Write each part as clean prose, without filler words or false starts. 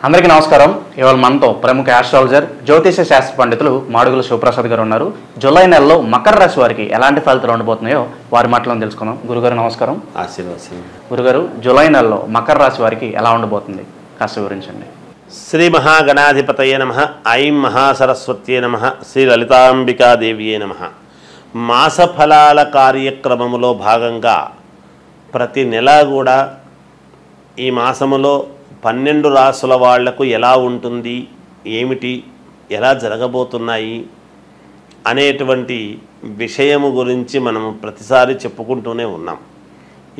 అందరికీ నమస్కారం. ఇవాళ మనతో ప్రముఖ ఆస్ట్రాలజర్ జ్యోతిష శాస్త్ర పండితులు మాడుగుల శివప్రసాద్ గారు ఉన్నారు. జూలై నెలలో మకర రాశి వారికి ఎలాంటి ఫలితాలు ఉండబోతున్నాయో వారి మాటలను తెలుసుకుందాం. గురుగారు నమస్కారం. గురుగారు, జూలై నెలలో మకర రాశి వారికి ఎలా ఉండబోతుంది కాస్త వివరించండి. శ్రీ మహాగణాధిపతయే నమః. ఐం మహాసరస్వత్యే నమః. శ్రీ లలితాంబికాదేవియే నమః. మాస ఫలాల కార్యక్రమములో భాగంగా ప్రతి నెల కూడా ఈ మాసములో 12 రాసుల వాళ్లకు ఎలా ఉంటుంది, ఏమిటి, ఎలా జరగబోతున్నాయి అనేటువంటి విషయము గురించి మనము ప్రతిసారి చెప్పుకుంటూనే ఉన్నాం.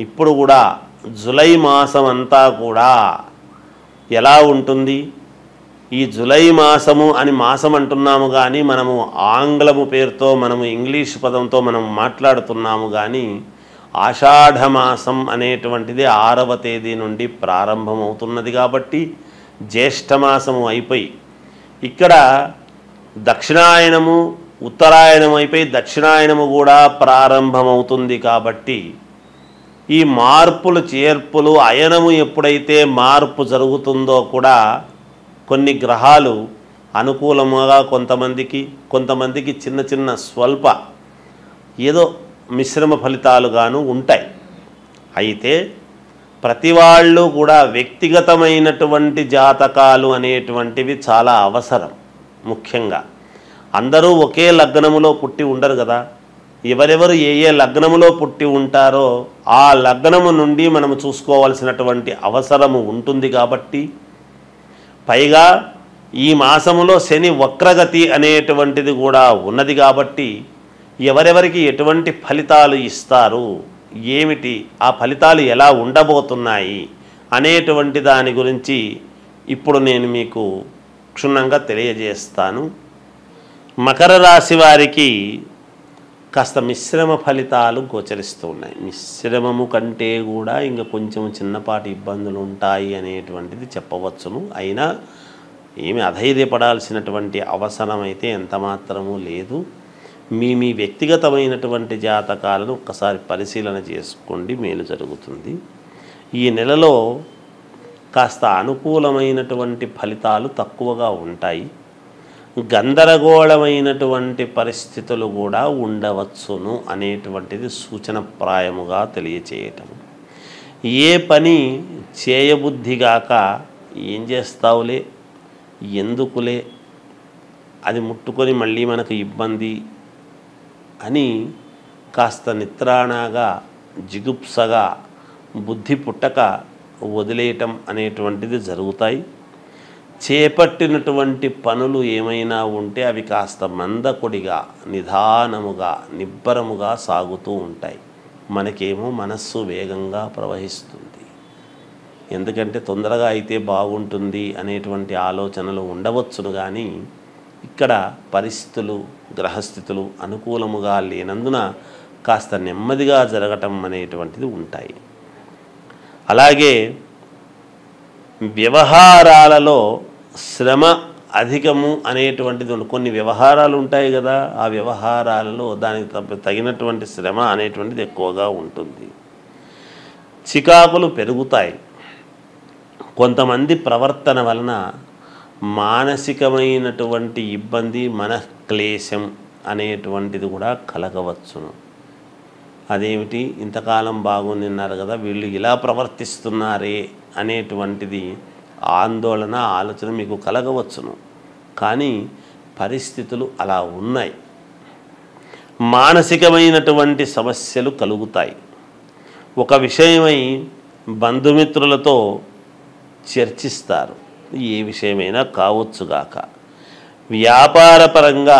ఇప్పుడు కూడా జూలై మాసం అంతా కూడా ఎలా ఉంటుంది, ఈ జూలై మాసము అని మాసం అంటున్నాము కానీ మనము ఆంగ్లము పేరుతో మనము ఇంగ్లీష్ పదంతో మనం మాట్లాడుతున్నాము కానీ ఆషాఢమాసం అనేటువంటిది 6వ తేదీ నుండి ప్రారంభమవుతున్నది కాబట్టి జ్యేష్ఠమాసము అయిపోయి ఇక్కడ దక్షిణాయనము ఉత్తరాయణం అయిపోయి దక్షిణాయనము కూడా ప్రారంభమవుతుంది. కాబట్టి ఈ మార్పులు చేర్పులు అయనము ఎప్పుడైతే మార్పు జరుగుతుందో కూడా కొన్ని గ్రహాలు అనుకూలముగా కొంతమందికి చిన్న చిన్న స్వల్ప ఏదో మిశ్రమ ఫలితాలుగాను ఉంటాయి. అయితే ప్రతి వాళ్ళు కూడా వ్యక్తిగతమైనటువంటి జాతకాలు అనేటువంటివి చాలా అవసరం. ముఖ్యంగా అందరూ ఒకే లగ్నములో పుట్టి ఉండరు కదా. ఎవరెవరు ఏ లగ్నములో పుట్టి ఉంటారో ఆ లగ్నము నుండి మనము చూసుకోవాల్సినటువంటి అవసరము ఉంటుంది. కాబట్టి పైగా ఈ మాసములో శని వక్రగతి అనేటువంటిది కూడా ఉన్నది. కాబట్టి ఎవరెవరికి ఎటువంటి ఫలితాలు ఇస్తారు, ఏమిటి, ఆ ఫలితాలు ఎలా ఉండబోతున్నాయి అనేటువంటి దాని గురించి ఇప్పుడు నేను మీకు క్షుణ్ణంగా తెలియజేస్తాను. మకర రాశి వారికి కాస్త మిశ్రమ ఫలితాలు గోచరిస్తూ ఉన్నాయి. మిశ్రమము కంటే కూడా ఇంకా కొంచెం చిన్నపాటి ఇబ్బందులు ఉంటాయి అనేటువంటిది చెప్పవచ్చును. అయినా ఏమి అధైర్యపడాల్సినటువంటి అవసరం అయితే ఎంత మాత్రమూ లేదు. మీ వ్యక్తిగతమైనటువంటి జాతకాలను ఒక్కసారి పరిశీలన చేసుకోండి, మేలు జరుగుతుంది. ఈ నెలలో కాస్త అనుకూలమైనటువంటి ఫలితాలు తక్కువగా ఉంటాయి. గందరగోళమైనటువంటి పరిస్థితులు కూడా ఉండవచ్చును అనేటువంటిది సూచనప్రాయముగా తెలియచేయటం. ఏ పని చేయబుద్ధిగాక ఏం చేస్తావులే, ఎందుకులే, అది ముట్టుకొని మళ్ళీ మనకు ఇబ్బంది అని కాస్త నిత్రాణగా జిగుప్సగా బుద్ధి పుట్టక వదిలేయటం అనేటువంటిది జరుగుతాయి. చేపట్టినటువంటి పనులు ఏమైనా ఉంటే అవి కాస్త మందకొడిగా నిదానముగా నిబ్బరముగా సాగుతూ ఉంటాయి. మనకేమో మనస్సు వేగంగా ప్రవహిస్తుంది. ఎందుకంటే తొందరగా అయితే బాగుంటుంది అనేటువంటి ఆలోచనలు ఉండవచ్చును. కానీ ఇక్కడ పరిస్థితులు గ్రహస్థితులు అనుకూలముగా లేనందున కాస్త నెమ్మదిగా జరగటం అనేటువంటిది ఉంటాయి. అలాగే వ్యవహారాలలో శ్రమ అధికము అనేటువంటిది కొన్ని వ్యవహారాలు ఉంటాయి కదా, ఆ వ్యవహారాలలో దానికి తగినటువంటి శ్రమ అనేటువంటిది ఎక్కువగా ఉంటుంది. చికాకులు పెరుగుతాయి. కొంతమంది ప్రవర్తన వలన మానసికమైనటువంటి ఇబ్బంది మనఃక్లేశం అనేటువంటిది కూడా కలగవచ్చును. అదేమిటి, ఇంతకాలం బాగున్నారు కదా, వీళ్ళు ఇలా ప్రవర్తిస్తున్నారే అనేటువంటిది ఆందోళన ఆలోచన మీకు కలగవచ్చును. కానీ పరిస్థితులు అలా ఉన్నాయి. మానసికమైనటువంటి సమస్యలు కలుగుతాయి. ఒక విషయమై బంధుమిత్రులతో చర్చిస్తారు, ఏ విషయమైనా కావచ్చుగాక. వ్యాపారపరంగా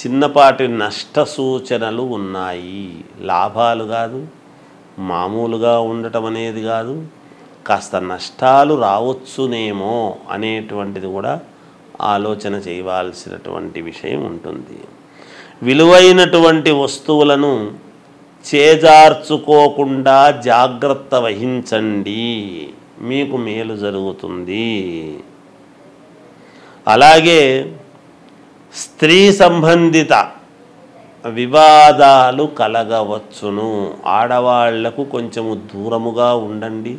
చిన్నపాటి నష్ట సూచనలు ఉన్నాయి. లాభాలు కాదు, మామూలుగా ఉండటం అనేది కాదు, కాస్త నష్టాలు రావచ్చునేమో అనేటువంటిది కూడా ఆలోచన చేయవలసినటువంటి విషయం ఉంటుంది. విలువైనటువంటి వస్తువులను చేజార్చుకోకుండా జాగ్రత్త వహించండి, మీకు మేలు జరుగుతుంది. అలాగే స్త్రీ సంబంధిత వివాదాలు కలగవచ్చును. ఆడవాళ్లకు కొంచెము దూరముగా ఉండండి.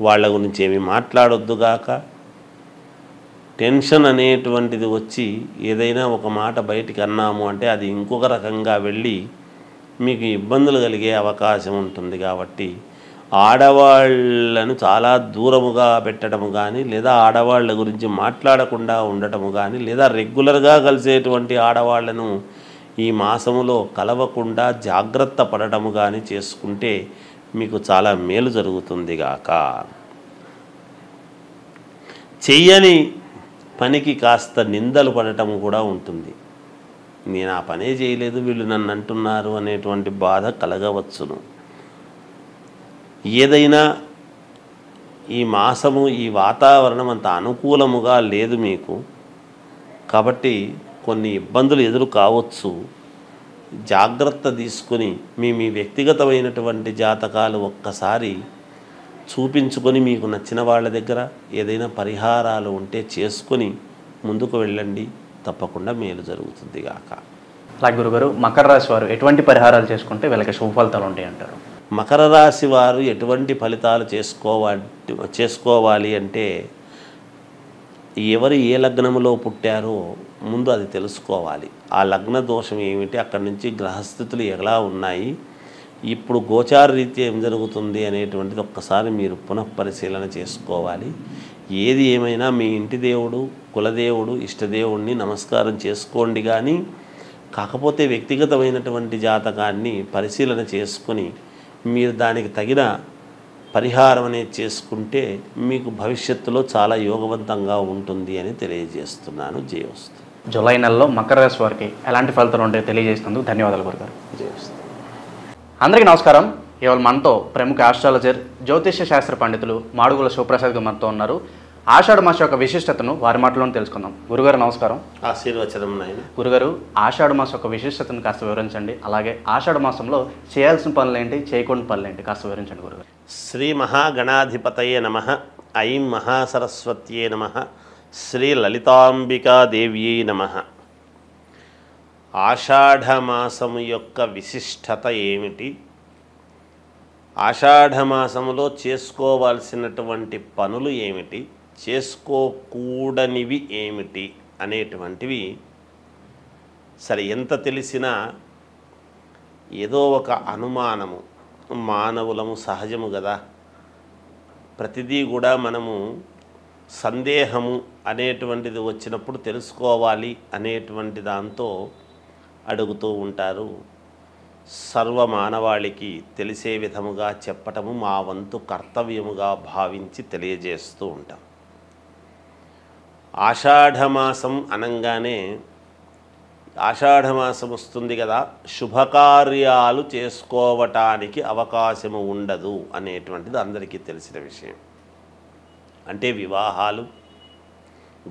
వాళ్ళ గురించి ఏమి మాట్లాడొద్దుగాక. టెన్షన్ అనేటువంటిది వచ్చి ఏదైనా ఒక మాట బయటికి అన్నాము అంటే అది ఇంకొక రకంగా వెళ్ళి మీకు ఇబ్బందులు కలిగే అవకాశం ఉంటుంది. కాబట్టి ఆడవాళ్ళను చాలా దూరముగా పెట్టడము కానీ, లేదా ఆడవాళ్ళ గురించి మాట్లాడకుండా ఉండటము కానీ, లేదా రెగ్యులర్గా కలిసేటువంటి ఆడవాళ్లను ఈ మాసములో కలవకుండా జాగ్రత్త పడటము కానీ చేసుకుంటే మీకు చాలా మేలు జరుగుతుంది గాక. చెయ్యని పనికి కాస్త నిందలు పడటం కూడా ఉంటుంది. నేను ఆ పనే చేయలేదు, వీళ్ళు నన్ను అంటున్నారు అనేటువంటి బాధ కలగవచ్చును. ఏదైనా ఈ మాసము ఈ వాతావరణం అంత అనుకూలముగా లేదు మీకు, కాబట్టి కొన్ని ఇబ్బందులు ఎదురు కావచ్చు. జాగ్రత్త తీసుకొని మీ వ్యక్తిగతమైనటువంటి జాతకాలు ఒక్కసారి చూపించుకొని మీకు నచ్చిన వాళ్ళ దగ్గర ఏదైనా పరిహారాలు ఉంటే చేసుకొని ముందుకు వెళ్ళండి, తప్పకుండా మేలు జరుగుతుంది గాక. అలాగే గురుగారు, మకర రాశి వారు ఎటువంటి పరిహారాలు చేసుకుంటే వీళ్ళకి శుభ ఫలితాలు ఉంటాయి అంటారు? మకర రాశి వారు ఎటువంటి ఫలితాలు చేసుకోవాలి అంటే ఎవరు ఏ లగ్నములో పుట్టారో ముందు అది తెలుసుకోవాలి. ఆ లగ్న దోషం ఏమిటి, అక్కడి నుంచి గ్రహస్థితులు ఎలా ఉన్నాయి, ఇప్పుడు గోచార రీత్యా ఏం జరుగుతుంది అనేటువంటిది ఒక్కసారి మీరు పునఃపరిశీలన చేసుకోవాలి. ఏది ఏమైనా మీ ఇంటి దేవుడు, కులదేవుడు, ఇష్టదేవుడిని నమస్కారం చేసుకోండి. కానీ కాకపోతే వ్యక్తిగతమైనటువంటి జాతకాన్ని పరిశీలన చేసుకొని మీరు దానికి తగిన పరిహారం అనేది చేసుకుంటే మీకు భవిష్యత్తులో చాలా యోగవంతంగా ఉంటుంది అని తెలియజేస్తున్నాను. జయవస్తు. జూలై నెలలో మకర రాశి వారికి ఎలాంటి ఫలితాలు ఉంటాయో తెలియజేసినందుకు ధన్యవాదాలు గురుగారు. జయవస్తు. అందరికీ నమస్కారం. ఇవాళ మనతో ప్రముఖ ఆస్ట్రాలజర్, జ్యోతిష్య శాస్త్ర పండితులు మాడుగుల శివప్రసాద్ గారు మనతో ఉన్నారు. ఆషాఢ మాసం యొక్క విశిష్టతను వారి మాటలోనే తెలుసుకుందాం. గురుగారు నమస్కారం. ఆశీర్వచనం నాయన. గురుగారు, ఆషాఢ మాసం యొక్క విశిష్టతను కాస్త వివరించండి. అలాగే ఆషాఢ మాసంలో చేయాల్సిన పనులు ఏంటి, చేయకూడని పనులు ఏంటి కాస్త వివరించండి గురుగారు. శ్రీ మహాగణాధిపతయే నమః. ఐం మహాసరస్వత్యే నమః. శ్రీ లలితాంబికాదేవ్యై నమః. ఆషాఢమాసము యొక్క విశిష్టత ఏమిటి, ఆషాఢమాసములో చేసుకోవాల్సినటువంటి పనులు ఏమిటి, చేసుకోకూడనివి ఏమిటి అనేటువంటివి సరే ఎంత తెలిసినా ఏదో ఒక అనుమానము, మానవులము సహజము కదా, ప్రతిదీ కూడా మనము సందేహము అనేటువంటిది వచ్చినప్పుడు తెలుసుకోవాలి అనేటువంటి దాంతో అడుగుతూ ఉంటారు. సర్వమానవాళికి తెలిసే విధముగా చెప్పటము మా వంతు కర్తవ్యముగా భావించి తెలియజేస్తూ ఉంటాం. ఆషాఢమాసం అనంగానే ఆషాఢమాసం వస్తుంది కదా, శుభకార్యాలు చేసుకోవటానికి అవకాశము ఉండదు అనేటువంటిది అందరికీ తెలిసిన విషయం. అంటే వివాహాలు,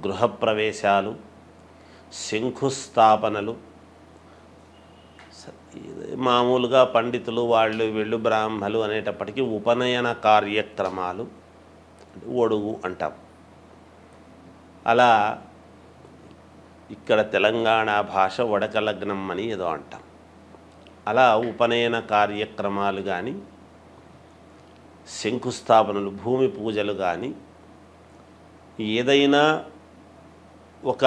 గృహప్రవేశాలు, శంకుస్థాపనలు, మామూలుగా పండితులు వీళ్ళు బ్రాహ్మలు అనేటప్పటికీ ఉపనయన కార్యక్రమాలు, ఒడుగు అంటాం. అలా ఇక్కడ తెలంగాణ భాష వడక లగ్నం అని ఏదో అంటాం. అలా ఉపనయన కార్యక్రమాలు కానీ, శంకుస్థాపనలు, భూమి పూజలు కానీ, ఏదైనా ఒక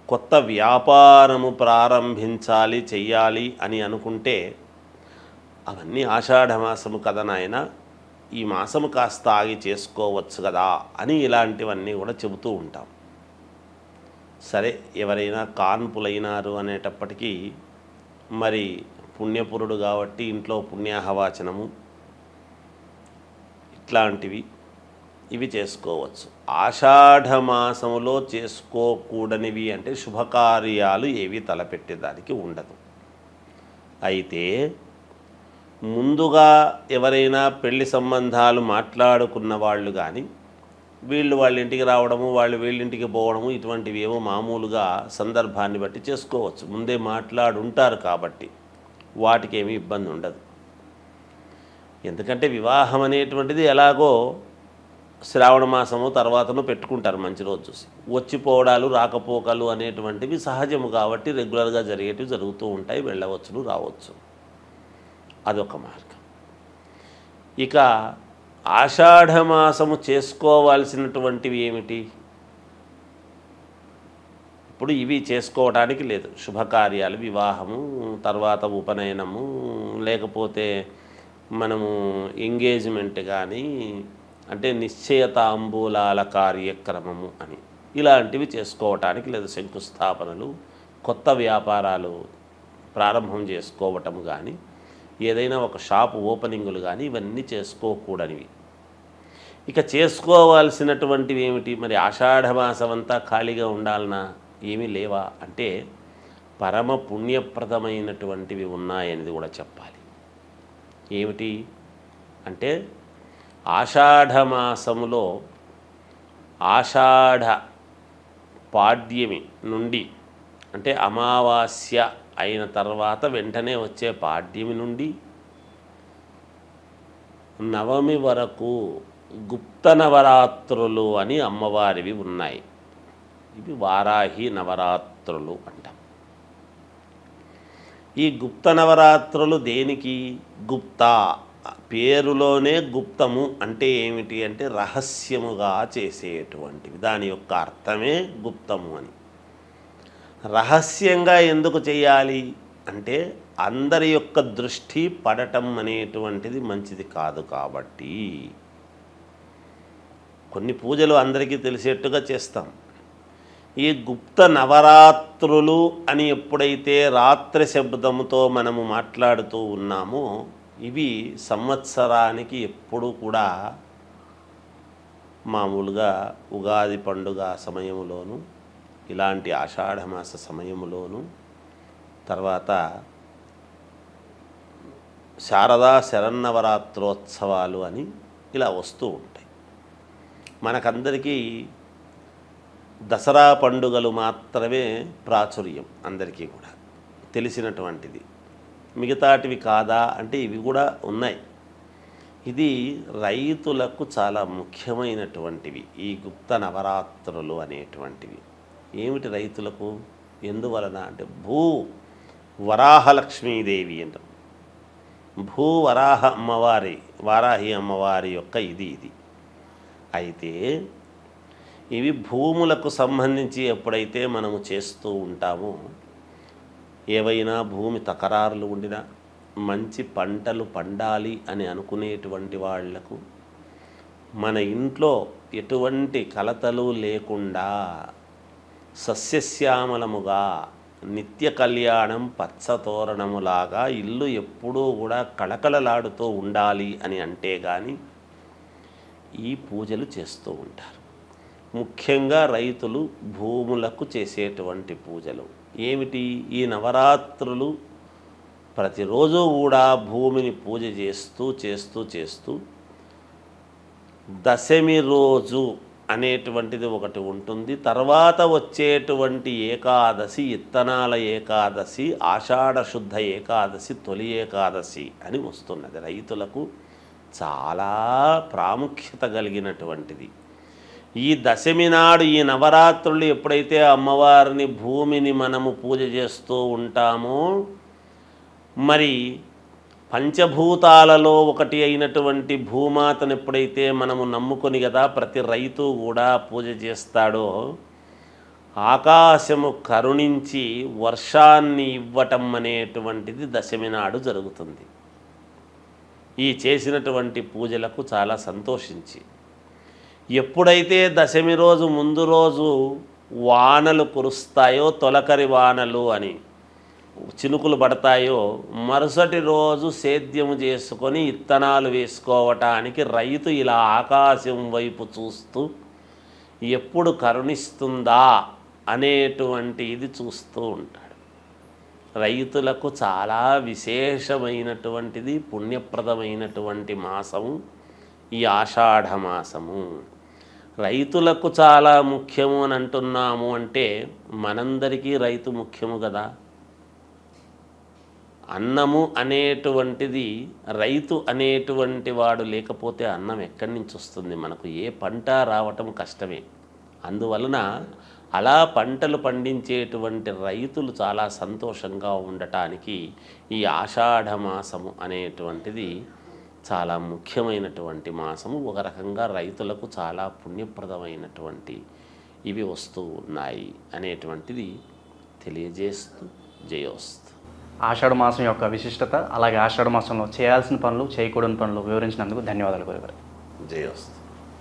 కొత్త వ్యాపారము ప్రారంభించాలి, చెయ్యాలి అని అనుకుంటే అవన్నీ ఆషాఢమాసము కదా నాయన, ఈ మాసము కాస్త ఆగి చేసుకోవచ్చు కదా అని ఇలాంటివన్నీ కూడా చెబుతూ ఉంటాం. సరే, ఎవరైనా కాన్పులైనారు అనేటప్పటికీ మరి పుణ్యపురుడు కాబట్టి ఇంట్లో పుణ్యాహవాచనము ఇట్లాంటివి ఇవి చేసుకోవచ్చు. ఆషాఢమాసములో చేసుకోకూడనివి అంటే శుభకార్యాలు ఏవి తలపెట్టేదానికి ఉండదు. అయితే ముందుగా ఎవరైనా పెళ్లి సంబంధాలు మాట్లాడుకున్న వాళ్ళు కానీ, వాళ్ళ ఇంటికి రావడము, వీళ్ళింటికి పోవడము, ఇటువంటివి ఏమో మామూలుగా సందర్భాన్ని బట్టి చేసుకోవచ్చు. ముందే మాట్లాడుంటారు కాబట్టి వాటికి ఏమీ ఇబ్బంది ఉండదు. ఎందుకంటే వివాహం అనేటువంటిది ఎలాగో శ్రావణ మాసము తర్వాతను పెట్టుకుంటారు, మంచి రోజు చూసి. వచ్చిపోవడాలు, రాకపోకలు అనేటువంటివి సహజము కాబట్టి రెగ్యులర్గా జరిగేటివి జరుగుతూ ఉంటాయి. వెళ్ళవచ్చును, రావచ్చు. అదొక మార్గం. ఇక ఆషాఢమాసము చేసుకోవాల్సినటువంటివి ఏమిటి? ఇప్పుడు ఇవి చేసుకోవడానికి లేదు. శుభకార్యాలు, వివాహము, తర్వాత ఉపనయనము, లేకపోతే మనము ఎంగేజ్మెంట్ కానీ, అంటే నిశ్చయతాంబూలాల కార్యక్రమము అని ఇలాంటివి చేసుకోవటానికి లేదు. శంకుస్థాపనలు, కొత్త వ్యాపారాలు ప్రారంభం చేసుకోవటం కానీ, ఏదైనా ఒక షాపు ఓపెనింగులు కానీ ఇవన్నీ చేసుకోకూడనివి. ఇక చేసుకోవాల్సినటువంటివి ఏమిటి? మరి ఆషాఢమాసం అంతా ఖాళీగా ఉండాలనా? ఏమీ లేవా అంటే పరమ పుణ్యప్రదమైనటువంటివి ఉన్నాయనేది కూడా చెప్పాలి. ఏమిటి అంటే ఆషాఢమాసములో ఆషాఢ పాడ్యమి నుండి, అంటే అమావాస్య అయిన తర్వాత వెంటనే వచ్చే పాడ్యమి నుండి నవమి వరకు గుప్త నవరాత్రులు అని అమ్మవారివి ఉన్నాయి. ఇవి వారాహి నవరాత్రులు అంటాం. ఈ గుప్త నవరాత్రులు దేనికి? గుప్త పేరులోనే గుప్తము అంటే ఏమిటి అంటే రహస్యముగా చేసేటువంటివి. దాని యొక్క అర్థమే గుప్తము అని. రహస్యంగా ఎందుకు చేయాలి అంటే అందరి యొక్క దృష్టి పడటం అనేటువంటిది మంచిది కాదు కాబట్టి. కొన్ని పూజలు అందరికీ తెలిసేట్టుగా చేస్తాం. ఈ గుప్త నవరాత్రులు అని ఎప్పుడైతే రాత్రి శబ్దముతో మనము మాట్లాడుతూ ఉన్నామో ఇవి సంవత్సరానికి ఎప్పుడూ కూడా మామూలుగా ఉగాది పండుగ సమయములోను, ఇలాంటి ఆషాఢమాస సమయములోను, తర్వాత శారదా శరన్నవరాత్రోత్సవాలు అని ఇలా వస్తూ ఉంటాయి. మనకందరికీ దసరా పండుగలు మాత్రమే ప్రాచుర్యం, అందరికీ కూడా తెలిసినటువంటిది. మిగతాటివి కాదా అంటే ఇవి కూడా ఉన్నాయి. ఇది రైతులకు చాలా ముఖ్యమైనటువంటివి ఈ గుప్త నవరాత్రులు అనేటువంటివి. ఏమిటి రైతులకు? ఎందువలన అంటే వరాహలక్ష్మీదేవి అంటాం. వరాహ అమ్మవారి, వారాహి అమ్మవారి యొక్క ఇది అయితే ఇవి భూములకు సంబంధించి ఎప్పుడైతే మనము చేస్తూ ఉంటామో, ఏవైనా భూమి తకరారులు ఉండినా, మంచి పంటలు పండాలి అని అనుకునేటువంటి వాళ్లకు మన ఇంట్లో ఎటువంటి కలతలు లేకుండా సస్యశ్యామలముగా నిత్య కళ్యాణం పచ్చతోరణములాగా ఇల్లు ఎప్పుడూ కూడా కళకళలాడుతూ ఉండాలి అని అంటే కానీ ఈ పూజలు చేస్తూ ఉంటారు. ముఖ్యంగా రైతులు భూములకు చేసేటువంటి పూజలు ఏమిటి? ఈ నవరాత్రులు ప్రతిరోజు కూడా భూమిని పూజ చేస్తూ దశమి రోజు అనేటువంటిది ఒకటి ఉంటుంది. తర్వాత వచ్చేటువంటి ఏకాదశి, ఇత్తనాల ఏకాదశి, ఆషాఢ శుద్ధ ఏకాదశి, తొలి ఏకాదశి అని వస్తున్నది. రైతులకు చాలా ప్రాముఖ్యత కలిగినటువంటిది. ఈ దశమి నాడు ఈ నవరాత్రులు ఎప్పుడైతే అమ్మవారిని భూమిని మనము పూజ చేస్తూ ఉంటామో, మరి పంచభూతాలలో ఒకటి అయినటువంటి భూమాతను ఎప్పుడైతే మనము నమ్ముకొని కదా ప్రతి రైతు కూడా పూజ చేస్తాడో, ఆకాశము కరుణించి వర్షాన్ని ఇవ్వటం అనేటువంటిది దశమి నాడు జరుగుతుంది. ఈ చేసినటువంటి పూజలకు చాలా సంతోషించి ఎప్పుడైతే దశమి రోజు ముందు రోజు వానలు కురుస్తాయో, తొలకరి వానలు అని చినుకులు పడతాయో, మరుసటి రోజు సేద్యము చేసుకొని ఇత్తనాలు వేసుకోవటానికి రైతు ఇలా ఆకాశం వైపు చూస్తూ ఎప్పుడు కరుణిస్తుందా అనేటువంటి ఇది చూస్తూ ఉంటాడు. రైతులకు చాలా విశేషమైనటువంటిది, పుణ్యప్రదమైనటువంటి మాసము ఈ ఆషాఢ మాసము. రైతులకు చాలా ముఖ్యము అని అంటున్నాము అంటే మనందరికీ రైతు ముఖ్యము కదా. అన్నము అనేటువంటిది, రైతు అనేటువంటి వాడు లేకపోతే అన్నం ఎక్కడి నుంచి వస్తుంది? మనకు ఏ పంట రావటం కష్టమే. అందువలన అలా పంటలు పండించేటువంటి రైతులు చాలా సంతోషంగా ఉండటానికి ఈ ఆషాఢ మాసము అనేటువంటిది చాలా ముఖ్యమైనటువంటి మాసము. ఒక రకంగా రైతులకు చాలా పుణ్యప్రదమైనటువంటి ఇవి వస్తూ ఉన్నాయి అనేటువంటిది తెలియజేస్తూ జయోస్తు. ఆషాఢ మాసం యొక్క విశిష్టత, అలాగే ఆషాఢ మాసంలో చేయాల్సిన పనులు, చేయకూడని పనులు వివరించినందుకు ధన్యవాదాలు గురుగారు. జయోస్తు.